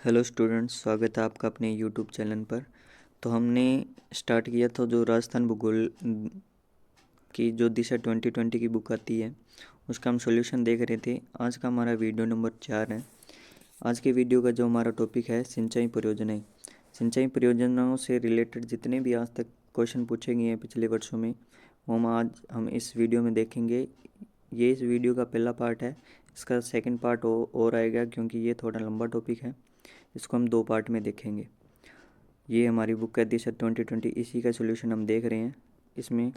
Hello students, स्वागत है आपका अपने यूट्यूब चैनल पर। तो हमने स्टार्ट किया था जो राजस्थान भूगोल की जो दिशा 2020 की बुक आती है उसका हम सॉल्यूशन देख रहे थे। आज का हमारा वीडियो नंबर 4 है। आज के वीडियो का जो हमारा टॉपिक है सिंचाई परियोजनाएं। सिंचाई परियोजनाओं से रिलेटेड जितने भी आज तक क्वेश्चन पूछे गए हैं पिछले वर्षों में वो हम इस वीडियो में देखेंगे। ये इस वीडियो का पहला पार्ट है। इसका सेकंड पार्ट और आएगा क्योंकि ये थोड़ा लंबा टॉपिक है। इसको हम 2 पार्ट में देखेंगे। ये हमारी बुक है दिशा 2020, इसी का सॉल्यूशन हम देख रहे हैं। इसमें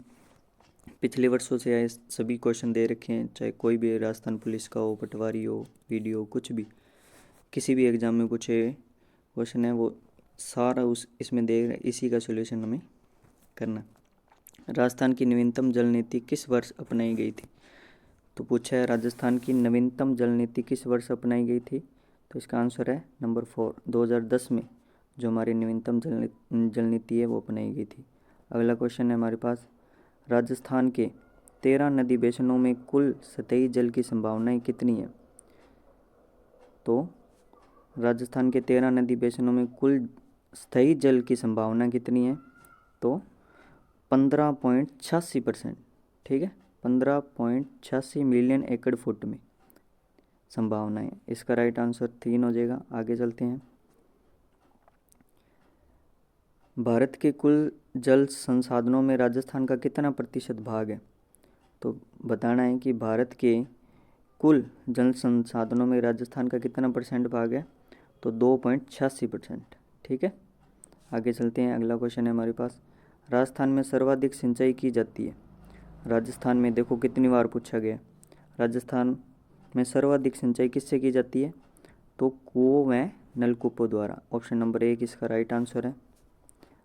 पिछले वर्षों से आए सभी क्वेश्चन दे रखे हैं, चाहे कोई भी राजस्थान पुलिस का हो, पटवारी हो, वीडियो, कुछ भी किसी भी एग्ज़ाम में पूछे क्वेश्चन है वो सारा इसमें दे रहे, इसी का सॉल्यूशन हमें करना। राजस्थान की नवीनतम जल नीति किस वर्ष अपनाई गई थी? तो पूछा है राजस्थान की नवीनतम जल नीति किस वर्ष अपनाई गई थी। तो इसका आंसर है नंबर 4, 2010 में जो हमारी नवीनतम जल नीति है वो अपनाई गई थी। अगला क्वेश्चन है हमारे पास, राजस्थान के 13 नदी बेसिनों में कुल सतही जल की संभावनाएं कितनी है? तो राजस्थान के 13 नदी बेसिनों में कुल सतही जल की संभावना कितनी है? तो 15.86%। ठीक है, 15.86 मिलियन एकड़ फुट में संभावना है। इसका राइट आंसर 3 हो जाएगा। आगे चलते हैं। भारत के कुल जल संसाधनों में राजस्थान का कितना प्रतिशत भाग है? तो बताना है कि भारत के कुल जल संसाधनों में राजस्थान का कितना परसेंट भाग है? तो 2.86%। ठीक है, आगे चलते हैं। अगला क्वेश्चन है हमारे पास, राजस्थान में सर्वाधिक सिंचाई की जाती है। राजस्थान में देखो कितनी बार पूछा गया, राजस्थान में सर्वाधिक सिंचाई किससे की जाती है? तो कुओं व नलकूपों द्वारा। ऑप्शन नंबर 1 इसका राइट आंसर है।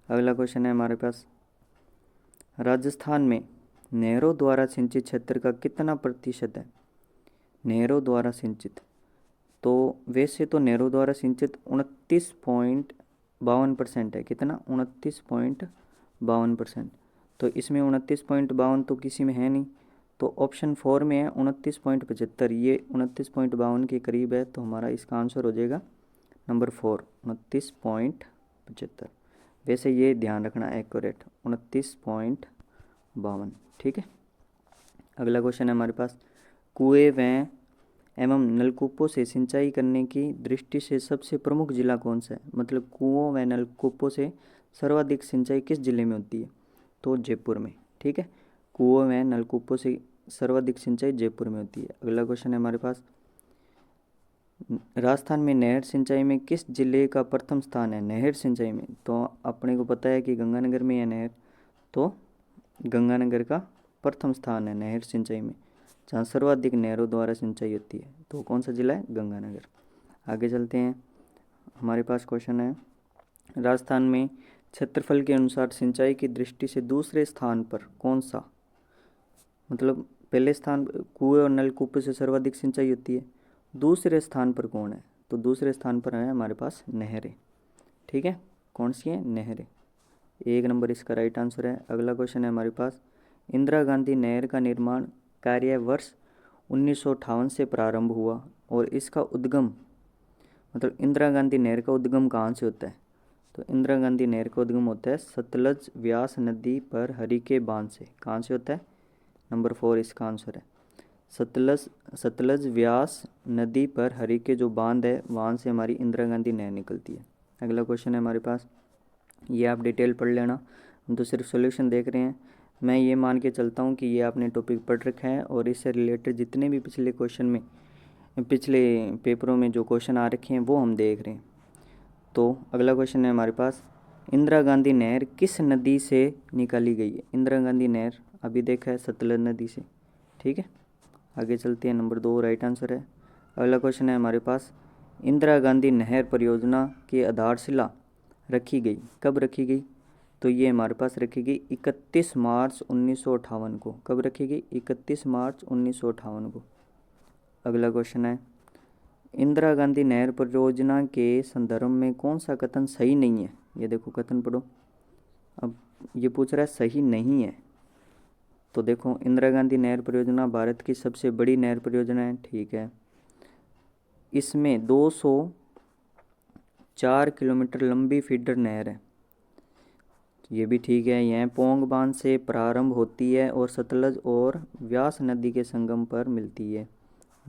अगला क्वेश्चन है हमारे पास, राजस्थान में नहरों द्वारा सिंचित क्षेत्र का कितना प्रतिशत है? नहरों द्वारा सिंचित, तो वैसे तो नहरों द्वारा सिंचित 29.52% है। कितना? 29.52%। तो इसमें 29.52 तो किसी में है नहीं, तो ऑप्शन 4 में है 29.75। ये 29.52 के करीब है, तो हमारा इसका आंसर हो जाएगा नंबर 4, 29.75। वैसे ये ध्यान रखना एक्यूरेट 29.52। ठीक है, अगला क्वेश्चन है हमारे पास, कुएं व एवं नलकूपों से सिंचाई करने की दृष्टि से सबसे प्रमुख जिला कौन सा है? मतलब कुओं व नलकूपों से सर्वाधिक सिंचाई किस जिले में होती है? तो जयपुर में। ठीक है, कुओं व नलकूपों से सर्वाधिक सिंचाई जयपुर में होती है। अगला क्वेश्चन है हमारे पास, राजस्थान में नहर सिंचाई में किस जिले का प्रथम स्थान है? नहर सिंचाई में तो अपने को पता है कि गंगानगर में है नहर, तो गंगानगर का प्रथम स्थान है नहर सिंचाई में, जहाँ सर्वाधिक नहरों द्वारा सिंचाई होती है। तो कौन सा जिला है? गंगानगर। आगे चलते हैं। हमारे पास क्वेश्चन है, राजस्थान में क्षेत्रफल के अनुसार सिंचाई की दृष्टि से दूसरे स्थान पर कौन सा, मतलब पहले स्थान कुएं और नलकूपों से सर्वाधिक सिंचाई होती है, दूसरे स्थान पर कौन है? तो दूसरे स्थान पर है हमारे पास नहरें। ठीक है, कौन सी है? नहरें। 1 नंबर इसका राइट आंसर है। अगला क्वेश्चन है हमारे पास, इंदिरा गांधी नहर का निर्माण कार्य वर्ष 1958 से प्रारंभ हुआ और इसका उद्गम, मतलब इंदिरा गांधी नहर का उद्गम कहाँ से होता है? तो इंदिरा गांधी नहर का उद्गम होता है सतलज व्यास नदी पर हरिके बांध से। कहाँ से होता है? नंबर 4 इसका आंसर है। सतलज व्यास नदी पर हरिके जो बांध है वहाँ से हमारी इंदिरा गांधी नहर निकलती है। अगला क्वेश्चन है हमारे पास, ये आप डिटेल पढ़ लेना, हम तो सिर्फ सॉल्यूशन देख रहे हैं। मैं ये मान के चलता हूँ कि ये आपने टॉपिक पढ़ रखा है और इससे रिलेटेड जितने भी पिछले क्वेश्चन में, पिछले पेपरों में जो क्वेश्चन आ रखे हैं वो हम देख रहे हैं। तो अगला क्वेश्चन है हमारे पास, इंदिरा गांधी नहर किस नदी से निकाली गई है? इंदिरा गांधी नहर अभी देखा है सतलज नदी से। ठीक है, आगे चलते हैं। नंबर 2 राइट आंसर है। अगला क्वेश्चन है हमारे पास, इंदिरा गांधी नहर परियोजना की आधारशिला रखी गई, कब रखी गई? तो ये हमारे पास रखी गई 31 मार्च 1958 को। कब रखी गई? 31 मार्च 1958 को। अगला क्वेश्चन है, इंदिरा गांधी नहर परियोजना के संदर्भ में कौन सा कथन सही नहीं है? ये देखो कथन पढ़ो। अब ये पूछ रहा है सही नहीं है, तो देखो इंदिरा गांधी नहर परियोजना भारत की सबसे बड़ी नहर परियोजना है। ठीक है, इसमें 4 किलोमीटर लंबी फीडर नहर है। ये भी ठीक है। यह पोंग बांध से प्रारंभ होती है और सतलज और व्यास नदी के संगम पर मिलती है।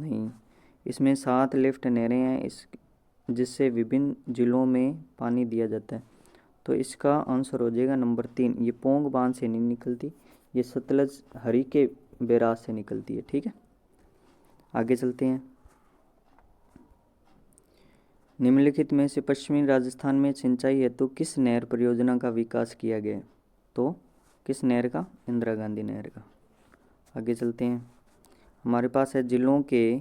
नहीं। इसमें 7 लिफ्ट नहरें हैं जिससे विभिन्न जिलों में पानी दिया जाता है। तो इसका आंसर हो जाएगा नंबर 3। ये पोंग बांध से नहीं निकलती, ये सतलज हरी के बैराज से निकलती है। ठीक है, आगे चलते हैं। निम्नलिखित में से पश्चिमी राजस्थान में सिंचाई हेतु किस नहर परियोजना का विकास किया गया है? तो किस नहर का? इंदिरा गांधी नहर का। आगे चलते हैं। हमारे पास है जिलों के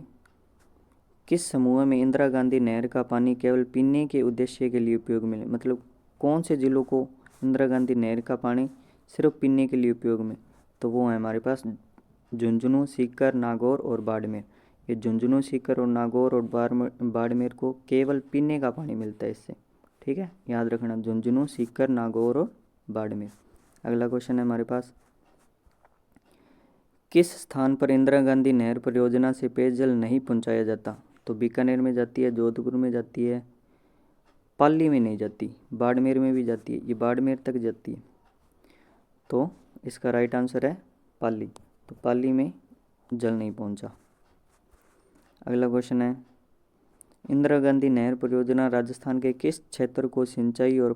किस समूह में इंदिरा गांधी नहर का पानी केवल पीने के उद्देश्य के लिए उपयोग में, मतलब कौन से जिलों को इंदिरा गांधी नहर का पानी सिर्फ पीने के लिए उपयोग में? तो वो है हमारे पास झुंझुनू, सीकर, नागौर और बाड़मेर। ये झुंझुनू, सीकर और नागौर और बाड़मेर को केवल पीने का पानी मिलता है इससे। ठीक है, याद रखना, झुंझुनू, सीकर, नागौर और बाड़मेर। अगला क्वेश्चन है हमारे पास, किस स्थान पर इंदिरा गांधी नहर परियोजना से पेयजल नहीं पहुंचाया जाता? तो बीकानेर में जाती है, जोधपुर में जाती है, पाली में नहीं जाती, बाड़मेर में भी जाती है, ये बाड़मेर तक जाती है। तो इसका राइट आंसर है पाली। तो पाली में जल नहीं पहुंचा। अगला क्वेश्चन है, इंदिरा गांधी नहर परियोजना राजस्थान के किस क्षेत्र को सिंचाई और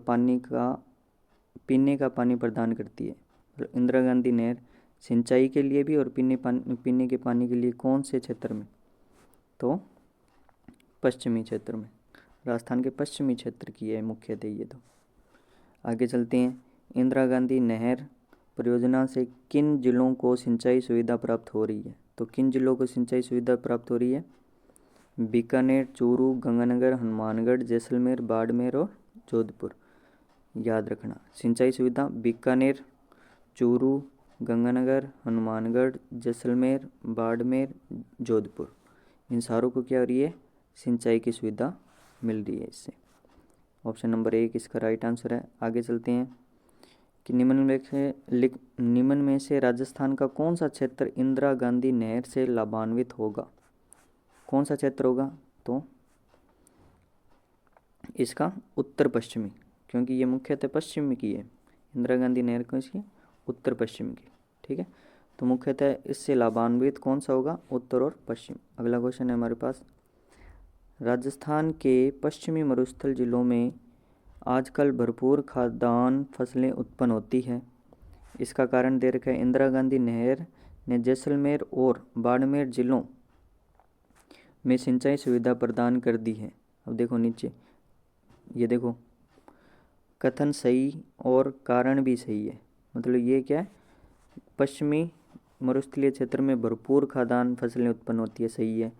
पीने का पानी प्रदान करती है? इंदिरा गांधी नहर सिंचाई के लिए भी और पीने के पानी के लिए कौन से क्षेत्र में? तो पश्चिमी क्षेत्र में, राजस्थान के पश्चिमी क्षेत्र की है मुख्यतः ये। तो आगे चलते हैं। इंदिरा गांधी नहर परियोजना से किन जिलों को सिंचाई सुविधा प्राप्त हो रही है? तो किन जिलों को सिंचाई सुविधा प्राप्त हो रही है? बीकानेर, चूरू, गंगानगर, हनुमानगढ़, जैसलमेर, बाड़मेर और जोधपुर। याद रखना, सिंचाई सुविधा बीकानेर, चूरू, गंगानगर, हनुमानगढ़, जैसलमेर, बाड़मेर, जोधपुर, इन सारों को क्या हो रही है? सिंचाई की सुविधा मिल रही है इससे। ऑप्शन नंबर 1 इसका राइट आंसर है। आगे चलते हैं कि निम्न में से राजस्थान का कौन सा क्षेत्र इंदिरा गांधी नहर से लाभान्वित होगा? कौन सा क्षेत्र होगा? तो इसका उत्तर पश्चिमी, क्योंकि ये मुख्यतः पश्चिम की है। इंदिरा गांधी नहर को इसकी उत्तर पश्चिम की। ठीक है, तो मुख्यतः इससे लाभान्वित कौन सा होगा? उत्तर और पश्चिम। अगला क्वेश्चन है हमारे पास, राजस्थान के पश्चिमी मरुस्थल जिलों में आजकल भरपूर खाद्यान्न फसलें उत्पन्न होती हैं। इसका कारण दे रखा है, इंदिरा गांधी नहर ने जैसलमेर और बाड़मेर जिलों में सिंचाई सुविधा प्रदान कर दी है। अब देखो नीचे, ये देखो, कथन सही और कारण भी सही है। मतलब ये क्या है? पश्चिमी मरुस्थलीय क्षेत्र में भरपूर खाद्यान्न फसलें उत्पन्न होती है, सही है।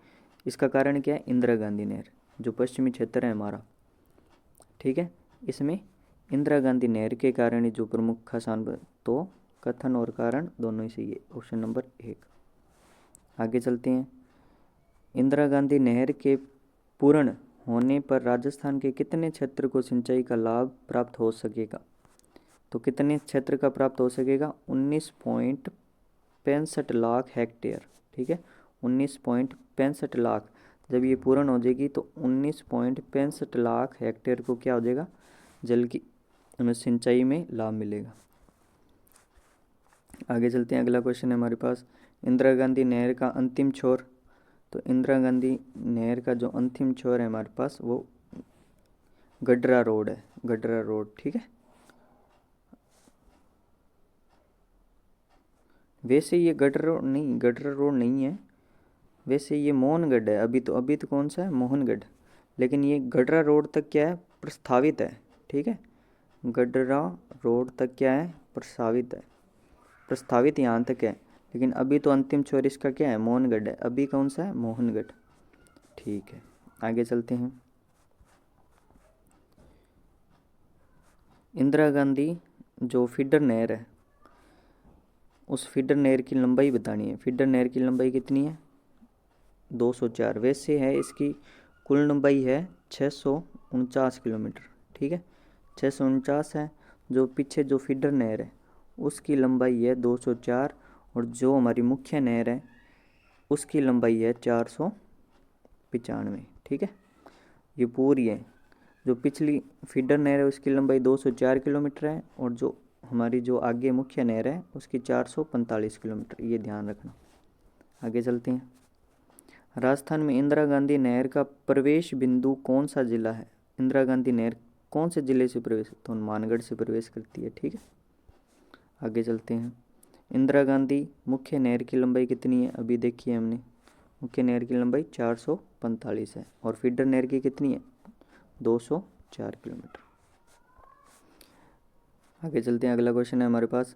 इसका कारण क्या है? इंदिरा गांधी नहर, जो पश्चिमी क्षेत्र है हमारा। ठीक है, इसमें इंदिरा गांधी नहर के कारण ही जो प्रमुख किसान, तो कथन और कारण दोनों ही सही है। Option number 1। आगे चलते हैं। इंदिरा गांधी नहर के पूर्ण होने पर राजस्थान के कितने क्षेत्र को सिंचाई का लाभ प्राप्त हो सकेगा? तो कितने क्षेत्र का प्राप्त हो सकेगा? 19.65 लाख हेक्टेयर। ठीक है, 19.65 लाख। जब ये पूर्ण हो जाएगी तो 19.65 लाख हेक्टेयर को क्या हो जाएगा? जल की सिंचाई में लाभ मिलेगा। आगे चलते हैं। अगला क्वेश्चन है हमारे पास, इंदिरा गांधी नहर का अंतिम छोर। तो इंदिरा गांधी नहर का जो अंतिम छोर है हमारे पास वो गडरा रोड है, गडरा रोड। ठीक है, वैसे ये गडरा रोड नहीं है, वैसे ये मोहनगढ़ है। अभी तो कौन सा है? मोहनगढ़। लेकिन ये गडरा रोड तक क्या है? प्रस्तावित है। ठीक है, गडरा रोड तक क्या है? प्रस्तावित यहाँ तक है। लेकिन अभी तो अंतिम छोर इसका क्या है? मोहनगढ़ है। अभी कौन सा है? मोहनगढ़। ठीक है, आगे चलते हैं। इंदिरा गांधी जो फीडर नहर है, उस फीडर नहर की लंबाई बतानी है। फीडर नहर की लंबाई कितनी है? 204। वैसे है इसकी कुल लंबाई है 649 किलोमीटर। ठीक है, 649 है। जो पीछे जो फीडर नहर है उसकी लंबाई है 204, और जो हमारी मुख्य नहर है उसकी लंबाई है 495। ठीक है, ये पूरी है। जो पिछली फीडर नहर है उसकी लंबाई 204 किलोमीटर है, और जो हमारी जो आगे मुख्य नहर है उसकी 445 किलोमीटर, ये ध्यान रखना। आगे चलते हैं। राजस्थान में इंदिरा गांधी नहर का प्रवेश बिंदु कौन सा जिला है? इंदिरा गांधी नहर कौन से जिले से प्रवेश, तो हनुमानगढ़ से प्रवेश करती है। ठीक है, आगे चलते हैं। इंदिरा गांधी मुख्य नहर की लंबाई कितनी है? अभी देखिए हमने, मुख्य नहर की लंबाई 445 है, और फीडर नहर की कितनी है? 204 किलोमीटर। आगे चलते हैं। अगला क्वेश्चन है हमारे पास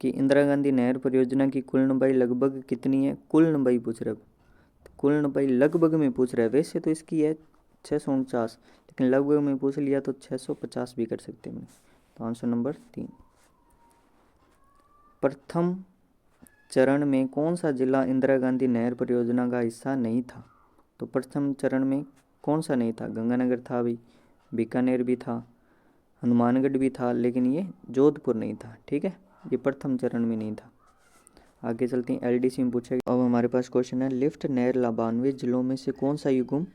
कि इंदिरा गांधी नहर परियोजना की कुल लंबाई लगभग कितनी है? कुल लंबाई पूछ रहा है, तो कुल लंबाई लगभग में पूछ रहा है। वैसे तो इसकी है 649, लेकिन लगभग में पूछ लिया तो 650 भी कर सकते हैं। तो आंसर नंबर 3। प्रथम चरण में कौन सा जिला इंदिरा गांधी नहर परियोजना का हिस्सा नहीं था? तो प्रथम चरण में कौन सा नहीं था? गंगानगर था भाई, बीकानेर भी था, हनुमानगढ़ भी था, लेकिन ये जोधपुर नहीं था। ठीक है, ये प्रथम चरण में नहीं था। आगे चलते हैं। एलडीसी में पूछा गया। अब हमारे पास क्वेश्चन है, लिफ्ट नहर लाभान्वित जिलों में से कौन सा युग्म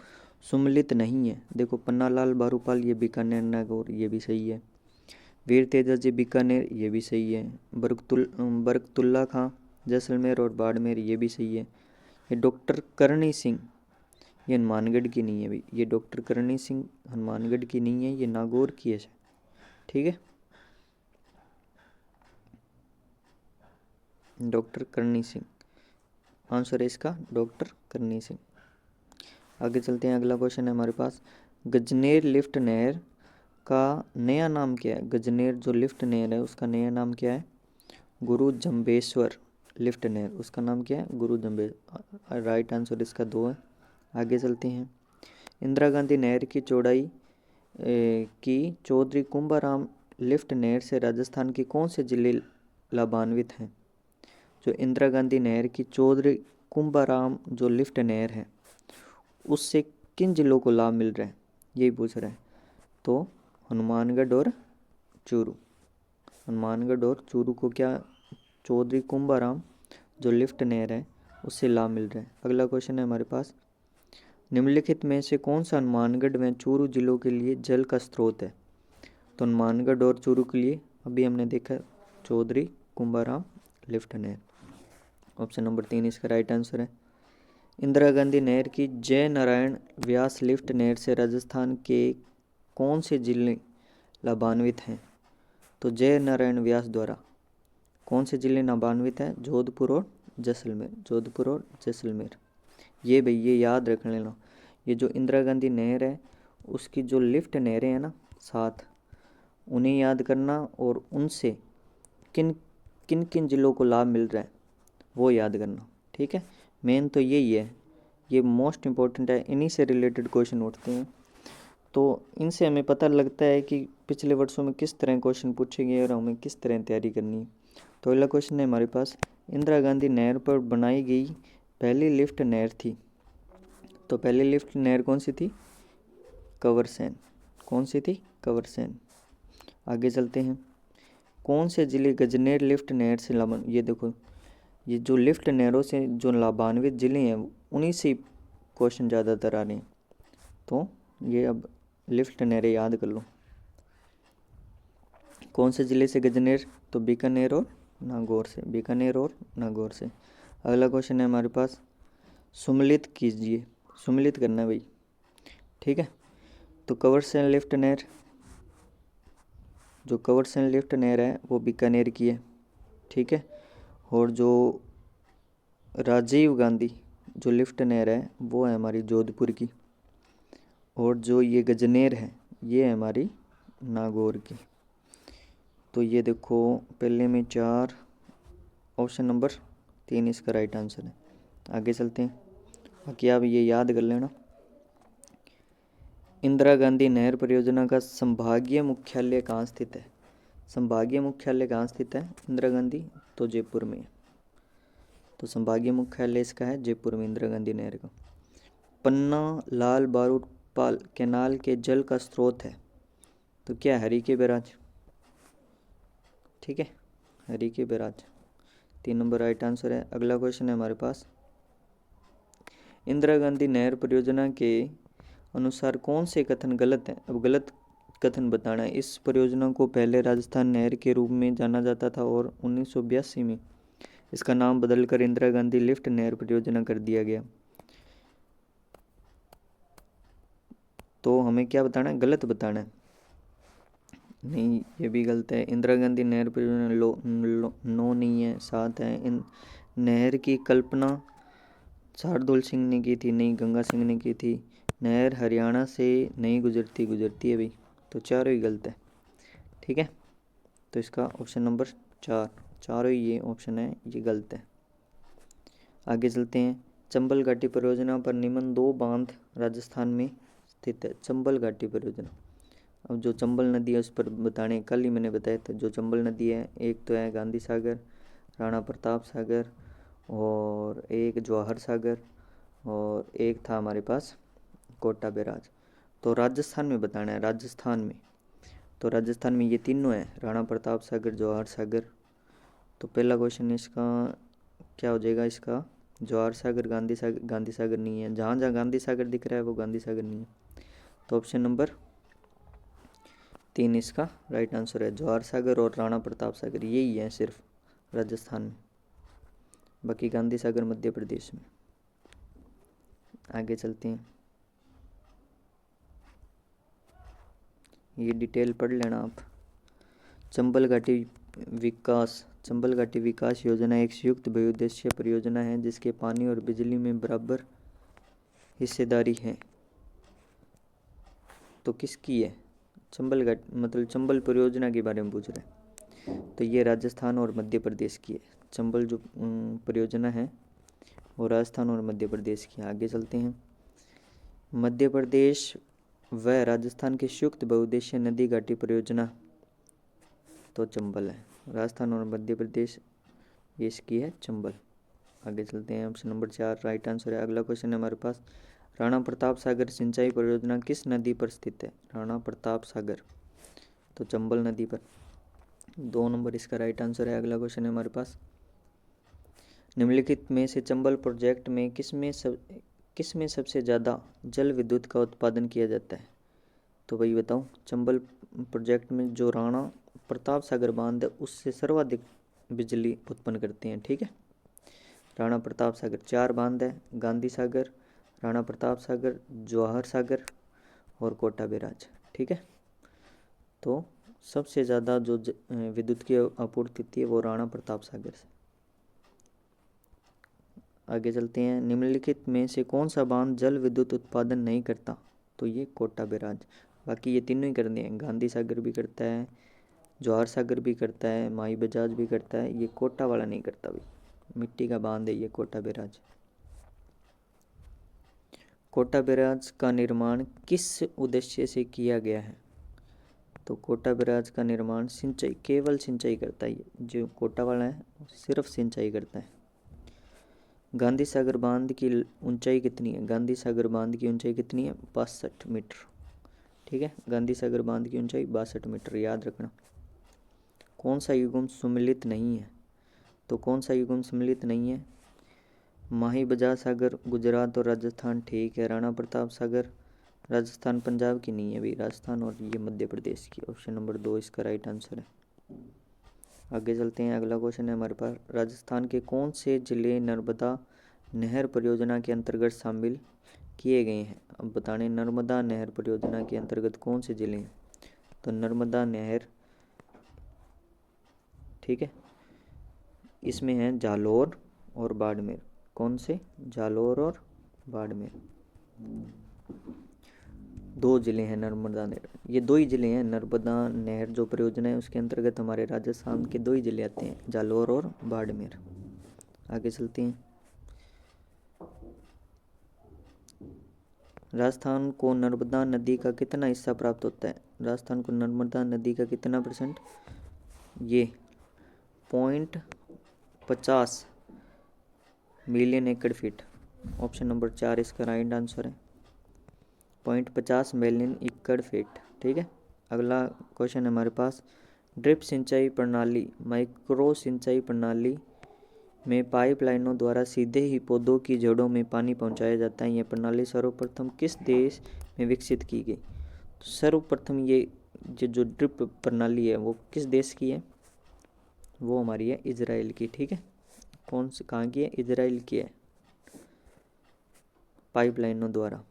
सुमलित नहीं है? देखो, पन्नालाल बारूपाल ये बीकानेर नागौर, ये भी सही है। वीर तेजाजी बीकानेर, ये भी सही है। बरकतुल्ला खां जैसलमेर और बाड़मेर, ये भी सही है। ये डॉक्टर करणी सिंह, ये हनुमानगढ़ की नहीं है भाई, ये डॉक्टर करणी सिंह हनुमानगढ़ की नहीं है, ये नागौर की है। ठीक है, डॉक्टर करणी सिंह आंसर है इसका, डॉक्टर करणी सिंह। आगे चलते हैं। अगला क्वेश्चन है हमारे पास, गजनेर लिफ्ट नहर का नया नाम क्या है? गजनेर जो लिफ्ट नहर है उसका नया नाम क्या है? गुरु जम्बेश्वर लिफ्ट नहर, उसका नाम क्या है? गुरु जम्बेश्वर। राइट आंसर इसका 2 है। आगे चलते हैं। इंदिरा गांधी नहर की चौड़ाई की चौधरी कुंभाराम लिफ्ट नहर से राजस्थान के कौन से जिले लाभान्वित हैं? जो इंदिरा गांधी नहर की चौधरी कुंभाराम जो लिफ्ट नहर है उससे किन जिलों को लाभ मिल रहा है, यही पूछ रहा है। तो हनुमानगढ़ और चूरू, हनुमानगढ़ और चूरू को क्या चौधरी कुंभाराम जो लिफ्ट नहर है उससे लाभ मिल रहा है। अगला क्वेश्चन है हमारे पास, निम्नलिखित में से कौन सा हनुमानगढ़ में चूरू जिलों के लिए जल का स्रोत है? तो हनुमानगढ़ और चूरू के लिए अभी हमने देखा चौधरी कुंभाराम लिफ्ट नहर। ऑप्शन नंबर 3 इसका राइट आंसर है। इंदिरा गांधी नहर की जय नारायण व्यास लिफ्ट नहर से राजस्थान के कौन से जिले लाभान्वित हैं? तो जय नारायण व्यास द्वारा कौन से जिले लाभान्वित हैं? जोधपुर और जैसलमेर, जोधपुर और जैसलमेर। ये भाई ये याद रख लेना, ये जो इंदिरा गांधी नहर है उसकी जो लिफ्ट नहरें हैं ना 7, उन्हें याद करना, और उनसे किन किन किन जिलों को लाभ मिल रहा है वो याद करना। ठीक है, मेन तो यही है, ये मोस्ट इम्पोर्टेंट है, इन्हीं से रिलेटेड क्वेश्चन उठते हैं। तो इनसे हमें पता लगता है कि पिछले वर्षों में किस तरह क्वेश्चन पूछे गए और हमें किस तरह तैयारी करनी है। तो अगला क्वेश्चन है हमारे पास, इंदिरा गांधी नहर पर बनाई गई पहली लिफ्ट नहर थी? तो पहली लिफ्ट नहर कौन सी थी? कंवरसेन। कौन सी थी? कंवरसेन। आगे चलते हैं। कौन से जिले गजनेर लिफ्ट नहर से लाभान्वित? ये देखो, ये जो लिफ्ट नहरों से जो लाभान्वित जिले हैं उन्हीं से क्वेश्चन ज़्यादातर आ रहे हैं। तो ये अब लिफ्ट नहरें याद कर लो। कौन से ज़िले से गजनेर? तो बीकानेर और नागौर से, बीकानेर और नागौर से। अगला क्वेश्चन है हमारे पास, सुमलित कीजिए, सुमलित करना है भाई। ठीक है, तो कंवरसेन लिफ्ट नहर, जो कंवरसेन लिफ्ट नहर है वो बीकानेर की है। ठीक है, और जो राजीव गांधी जो लिफ्ट नहर है वो है हमारी जोधपुर की, और जो ये गजनेर है ये है हमारी नागौर की। तो ये देखो पहले में 4, ऑप्शन नंबर 3 इसका राइट आंसर है। आगे चलते हैं, बाकी आप ये याद कर लेना। इंदिरा गांधी नहर परियोजना का संभागीय मुख्यालय कहाँ स्थित है? संभागीय मुख्यालय कहाँ स्थित है इंदिरा गांधी? तो जयपुर में। तो संभागीय मुख्यालय इसका है जयपुर में, इंदिरा गांधी नहर का। पन्ना लाल बारूदपाल कैनाल के जल का स्रोत है? तो क्या हरी के बैराज। ठीक है, हरी के बैराज 3 नंबर राइट आंसर है। अगला क्वेश्चन है हमारे पास, इंदिरा गांधी नहर परियोजना के अनुसार कौन से कथन गलत हैं? अब गलत कथन बताना है। इस परियोजना को पहले राजस्थान नहर के रूप में जाना जाता था और 1982 में इसका नाम बदलकर इंदिरा गांधी लिफ्ट नहर परियोजना कर दिया गया। तो हमें क्या बताना है? गलत बताना है। नहीं, ये भी गलत है। इंदिरा गांधी नहर परियोजना 9 नहीं है, 7 है। इन नहर की कल्पना शार्दुल सिंह ने की थी, नहीं गंगा सिंह ने की थी। नहर हरियाणा से नहीं गुजरती है भाई। तो चारों ही गलत है। ठीक है, तो इसका ऑप्शन नंबर 4, चारों ही ये ऑप्शन है ये गलत है। आगे चलते हैं। चंबल घाटी परियोजना पर निम्न 2 बांध राजस्थान में स्थित है। चंबल घाटी परियोजना, अब जो चंबल नदी है उस पर बताने, कल ही मैंने बताया था। जो चंबल नदी है, एक तो है गांधी सागर, राणा प्रताप सागर, और एक जवाहर सागर, और एक था हमारे पास कोटा बैराज। तो राजस्थान में बताना है, राजस्थान में। तो राजस्थान में ये तीनों है, राणा प्रताप सागर, जवाहर सागर। तो पहला क्वेश्चन इसका क्या हो जाएगा? इसका जवाहर सागर, गांधी सागर नहीं है। जहाँ जहाँ गांधी सागर दिख रहा है वो गांधी सागर नहीं है। तो ऑप्शन नंबर 3 इसका राइट आंसर है। जवाहर सागर और राणा प्रताप सागर यही है सिर्फ राजस्थान में, बाकी गांधी सागर मध्य प्रदेश में। आगे चलते हैं, ये डिटेल पढ़ लेना आप। चंबल घाटी विकास योजना एक संयुक्त बहुउद्देशीय परियोजना है जिसके पानी और बिजली में बराबर हिस्सेदारी है। तो किसकी है? चंबल घाटी मतलब चंबल परियोजना के बारे में पूछ रहे हैं। तो ये राजस्थान और मध्य प्रदेश की है। चंबल जो परियोजना है वो राजस्थान और मध्य प्रदेश की है। आगे चलते हैं। मध्य प्रदेश व राजस्थान की संयुक्त बहुउद्देशीय नदी घाटी परियोजना तो चंबल है। राजस्थान और मध्य प्रदेश ये इसकी है चंबल। आगे चलते हैं। ऑप्शन नंबर 4 राइट आंसर है। अगला क्वेश्चन है हमारे पास, राणा प्रताप सागर सिंचाई परियोजना किस नदी पर स्थित है? राणा प्रताप सागर तो चंबल नदी पर। 2 नंबर इसका राइट आंसर है। अगला क्वेश्चन है हमारे पास, निम्नलिखित में से चंबल प्रोजेक्ट में किसमें सबसे ज़्यादा जल विद्युत का उत्पादन किया जाता है? तो भाई बताओ, चंबल प्रोजेक्ट में जो राणा प्रताप सागर बांध है उससे सर्वाधिक बिजली उत्पन्न करते हैं। ठीक है, राणा प्रताप सागर 4 बांध है, गांधी सागर, राणा प्रताप सागर, जवाहर सागर और कोटा बैराज। ठीक है, तो सबसे ज़्यादा जो विद्युत की आपूर्ति होती है वो राणा प्रताप सागर से। आगे चलते हैं। निम्नलिखित में से कौन सा बांध जल विद्युत उत्पादन नहीं करता? तो ये कोटा बैराज। बाकी ये तीनों ही करते हैं, गांधी सागर भी करता है, जवाहर सागर भी करता है, माई बजाज भी करता है। ये कोटा वाला नहीं करता भाई, मिट्टी का बांध है ये कोटा बैराज। कोटा बैराज का निर्माण किस उद्देश्य से किया गया है? तो कोटा बैराज का निर्माण सिंचाई, केवल सिंचाई करता है। जो कोटा वाला है सिर्फ सिंचाई करता है। गांधी सागर बांध की ऊंचाई कितनी है? गांधी सागर बांध की ऊंचाई कितनी है? 62 मीटर। ठीक है, गांधी सागर बांध की ऊंचाई 62 मीटर, याद रखना। कौन सा युग्म सम्मिलित नहीं है? तो कौन सा युग्म सम्मिलित नहीं है? माही बजाज सागर गुजरात और राजस्थान ठीक है। राणा प्रताप सागर राजस्थान पंजाब की नहीं है भाई, राजस्थान और ये मध्य प्रदेश की। ऑप्शन नंबर 2 इसका राइट आंसर है। आगे चलते हैं। अगला क्वेश्चन है हमारे पास, राजस्थान के कौन से जिले नर्मदा नहर परियोजना के अंतर्गत शामिल किए गए हैं? अब बताने, नर्मदा नहर परियोजना के अंतर्गत कौन से जिले हैं? तो नर्मदा नहर, ठीक है, इसमें है जालौर और बाड़मेर। कौन से? जालौर और बाड़मेर, 2 जिले हैं नर्मदा नहर। ये 2 ही जिले हैं, नर्मदा नहर जो परियोजना है उसके अंतर्गत हमारे राजस्थान के 2 ही जिले आते हैं, जालौर और बाड़मेर। आगे चलते हैं। राजस्थान को नर्मदा नदी का कितना हिस्सा प्राप्त होता है? राजस्थान को नर्मदा नदी का कितना %? ये 0.50 मिलियन एकड़ फीट। ऑप्शन नंबर 4 इसका राइट आंसर है, 0.50 मिलियन एकड़ फीट। ठीक है, अगला क्वेश्चन है हमारे पास, ड्रिप सिंचाई प्रणाली, माइक्रो सिंचाई प्रणाली में पाइपलाइनों द्वारा सीधे ही पौधों की जड़ों में पानी पहुंचाया जाता है। यह प्रणाली सर्वप्रथम किस देश में विकसित की गई। तो सर्वप्रथम ये जो ड्रिप प्रणाली है वो किस देश की है? वो हमारी है इजराइल की। ठीक है, कौन सी कहाँ की है? इजराइल की है, पाइपलाइनों द्वारा।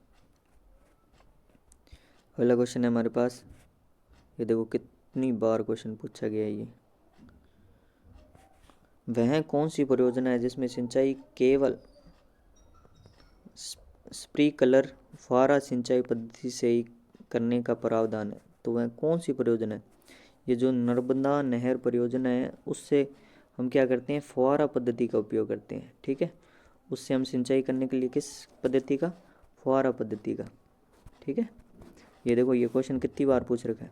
अगला क्वेश्चन है हमारे पास, ये देखो कितनी बार क्वेश्चन पूछा गया है ये। वह कौन सी परियोजना है जिसमें सिंचाई केवल स्प्रिंकलर फुहारा सिंचाई पद्धति से ही करने का प्रावधान है? तो वह कौन सी परियोजना है? ये जो नर्मदा नहर परियोजना है उससे हम क्या करते हैं? फुहारा पद्धति का उपयोग करते हैं। ठीक है, उससे हम सिंचाई करने के लिए किस पद्धति का? फुहारा पद्धति का। ठीक है, ये देखो ये क्वेश्चन कितनी बार पूछ रखा है,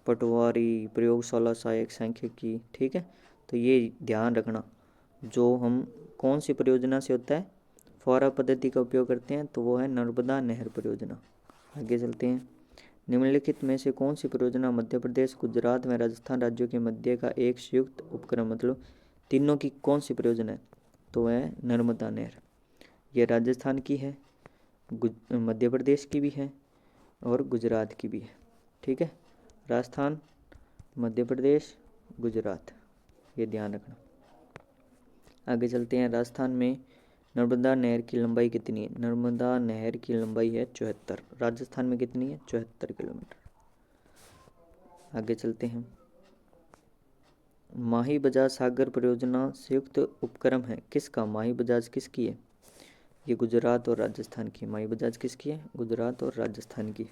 पटवारी, प्रयोगशाला सहायक सांख्यिकी। ठीक है, तो ये ध्यान रखना, जो हम कौन सी परियोजना से होता है फुहारा पद्धति का उपयोग करते हैं, तो वो है नर्मदा नहर परियोजना। आगे चलते हैं, निम्नलिखित में से कौन सी परियोजना मध्य प्रदेश, गुजरात व राजस्थान राज्यों के मध्य का एक संयुक्त उपक्रम, मतलब तीनों की कौन सी परियोजना है? तो वह है नर्मदा नहर। ये राजस्थान की है, मध्य प्रदेश की भी है और गुजरात की भी है। ठीक है, राजस्थान, मध्य प्रदेश, गुजरात, ये ध्यान रखना। आगे चलते हैं, राजस्थान में नर्मदा नहर की लंबाई कितनी है? नर्मदा नहर की लंबाई है 74। राजस्थान में कितनी है? 74 किलोमीटर। आगे चलते हैं, माही बजाज सागर परियोजना संयुक्त उपक्रम है किसका? माही बजाज किसकी है? ये गुजरात और राजस्थान की। माही बजाज किसकी है? गुजरात और राजस्थान की।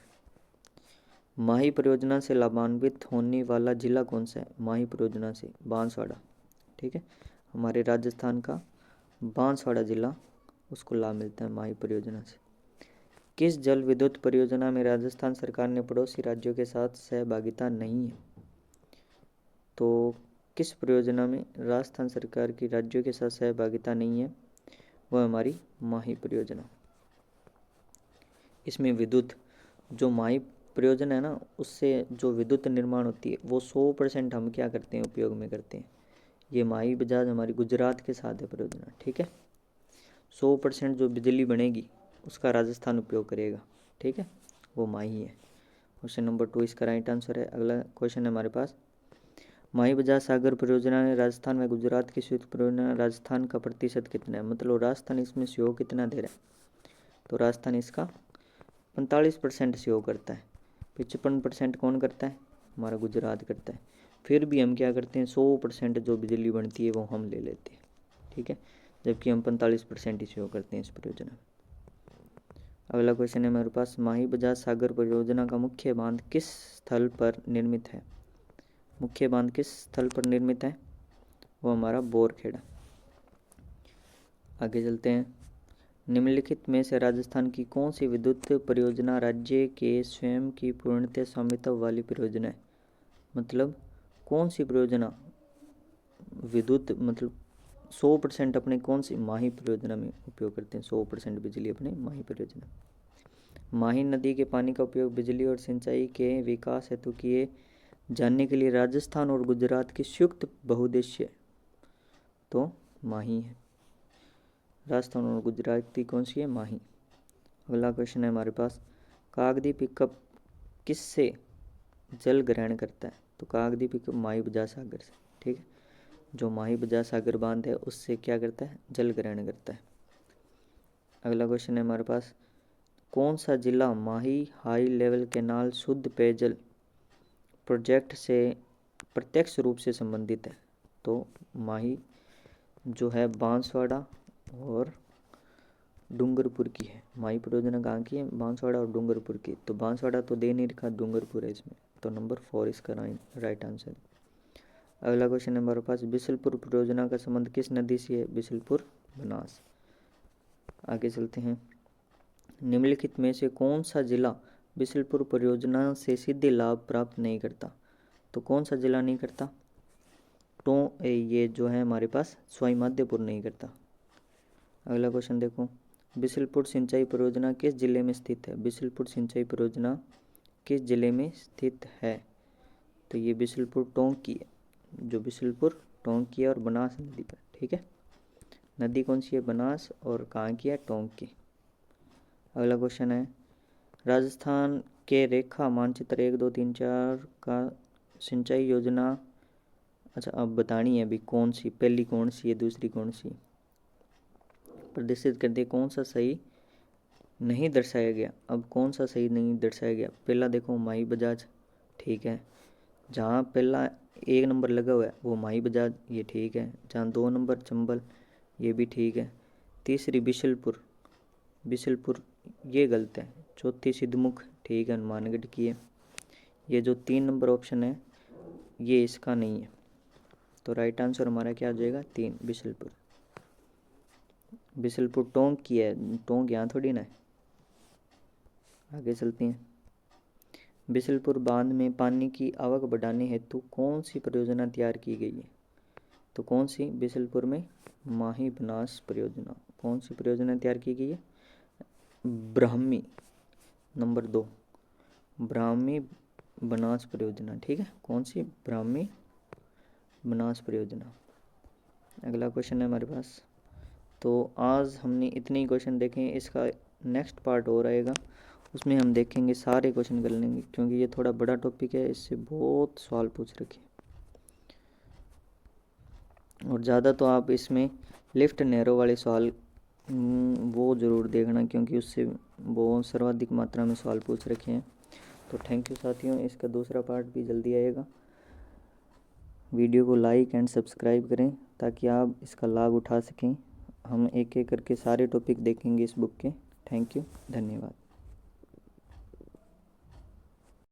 माही परियोजना से लाभान्वित होने वाला जिला कौन सा है? माही परियोजना से बांसवाड़ा। ठीक है, हमारे राजस्थान का बांसवाड़ा जिला, उसको लाभ मिलता है माही परियोजना से। किस जल विद्युत परियोजना में राजस्थान सरकार ने पड़ोसी राज्यों के साथ सहभागिता नहीं है? तो किस परियोजना में राजस्थान सरकार की राज्यों के साथ सहभागिता नहीं है? वह हमारी माही परियोजना। इसमें विद्युत, जो माही परियोजना है ना, उससे जो विद्युत निर्माण होती है वो 100% हम क्या करते हैं? उपयोग में करते हैं। ये माही बजाज हमारी गुजरात के साथ है परियोजना। ठीक है, 100% जो बिजली बनेगी उसका राजस्थान उपयोग करेगा। ठीक है, वो माही है। क्वेश्चन नंबर 2 इसका राइट आंसर है। अगला क्वेश्चन है हमारे पास, माही बजाज सागर परियोजना ने राजस्थान व गुजरात की संयुक्त परियोजना, राजस्थान का प्रतिशत कितना है? मतलब राजस्थान इसमें सहयोग कितना दे रहा है? तो राजस्थान इसका 45% सहयोग करता है। 55% कौन करता है? हमारा गुजरात करता है। फिर भी हम क्या करते हैं? 100% जो बिजली बनती है वो हम ले लेते हैं। ठीक है, जबकि हम 45% ही सहयोग करते हैं इस परियोजना में। अगला क्वेश्चन है हमारे पास, माही बजाज सागर परियोजना का मुख्य बांध किस स्थल पर निर्मित है? मुख्य बांध किस स्थल पर निर्मित है? वो हमारा बोरखेड़ा। आगे चलते हैं, निम्नलिखित में से राजस्थान की कौन सी विद्युत परियोजना राज्य के स्वयं की पूर्णतः स्वामित्व वाली परियोजना है? मतलब कौन सी परियोजना विद्युत, मतलब 100% अपने कौन सी? माही परियोजना में उपयोग करते हैं 100% बिजली अपने माही परियोजना। माही नदी के पानी का उपयोग बिजली और सिंचाई के विकास हेतु किए जानने के लिए राजस्थान और गुजरात की संयुक्त बहुउद्देशीय, तो माही है। राजस्थान और गुजरात की कौन सी है? माही। अगला क्वेश्चन है हमारे पास, कागदी पिकअप किससे जल ग्रहण करता है? तो कागदी पिकअप माही बजाज सागर से। ठीक है, जो माही बजाज सागर बांध है उससे क्या करता है? जल ग्रहण करता है। अगला क्वेश्चन है हमारे पास, कौन सा जिला माही हाई लेवल कैनाल शुद्ध पेयजल प्रोजेक्ट से प्रत्यक्ष रूप से संबंधित है? तो माही जो है बांसवाड़ा और डूंगरपुर की है। माही परियोजना कहाँ की है? बांसवाड़ा और डूंगरपुर की। तो बांसवाड़ा तो दे नहीं रखा, डूंगरपुर है इसमें, तो नंबर 4 इसका राइट आंसर। अगला क्वेश्चन है हमारे पास, बिशलपुर परियोजना का संबंध किस नदी से है? बिशलपुर बनास। आगे चलते हैं, निम्नलिखित में से कौन सा जिला बिशलपुर परियोजना से सीधे लाभ प्राप्त नहीं करता? तो कौन सा जिला नहीं करता? तो ये जो है हमारे पास सवाई माधोपुर नहीं करता। अगला क्वेश्चन देखो, बिशलपुर सिंचाई परियोजना किस जिले में स्थित है? बिशलपुर सिंचाई परियोजना किस जिले में स्थित है? तो ये बिशलपुर टोंक की है, जो बिशलपुर टोंक की है और बनास नदी पर। ठीक है, नदी कौन सी है? बनास, और कहाँ की है? टोंक की। अगला क्वेश्चन है, राजस्थान के रेखा मानचित्र 1 2 3 4 का सिंचाई योजना, अच्छा अब बतानी है अभी कौन सी, पहली कौन सी है दूसरी कौन सी, प्रदर्शित कर दिए कौन सा सही नहीं दर्शाया गया। अब कौन सा सही नहीं दर्शाया गया, पहला देखो माही बजाज, ठीक है, जहाँ पहला 1 नंबर लगा हुआ है वो माही बजाज, ये ठीक है। जहाँ 2 नंबर चंबल, ये भी ठीक है। तीसरी बिशलपुर, बिशलपुर ये गलत है। चौथी सिद्धमुख, ठीक है, हनुमानगढ़ की है। ये जो 3 नंबर ऑप्शन है ये इसका नहीं है, तो राइट आंसर हमारा क्या आ जाएगा 3 बिशलपुर। बिशलपुर टोंक की है, टोंक यहाँ थोड़ी ना है। आगे चलते हैं। बिशलपुर बांध में पानी की आवक बढ़ाने हेतु कौन सी परियोजना तैयार की गई है, तो कौन सी, बिशलपुर में माही बनास परियोजना। कौन सी परियोजना तैयार की गई है, ब्राह्मी, नंबर 2 ब्राह्मी बनास परियोजना, ठीक है। कौन सी, ब्राह्मी बनास परियोजना। अगला क्वेश्चन है हमारे पास। तो आज हमने इतने ही क्वेश्चन देखे हैं, इसका नेक्स्ट पार्ट हो रहेगा, उसमें हम देखेंगे सारे क्वेश्चन कर लेंगे, क्योंकि ये थोड़ा बड़ा टॉपिक है, इससे बहुत सवाल पूछ रखे। और ज़्यादा तो आप इसमें लेफ्ट नैरो वाले सवाल वो ज़रूर देखना, क्योंकि उससे वो सर्वाधिक मात्रा में सवाल पूछ रखे हैं। तो थैंक यू साथियों, इसका दूसरा पार्ट भी जल्दी आएगा। वीडियो को लाइक एंड सब्सक्राइब करें ताकि आप इसका लाभ उठा सकें। हम एक एक करके सारे टॉपिक देखेंगे इस बुक के। थैंक यू, धन्यवाद।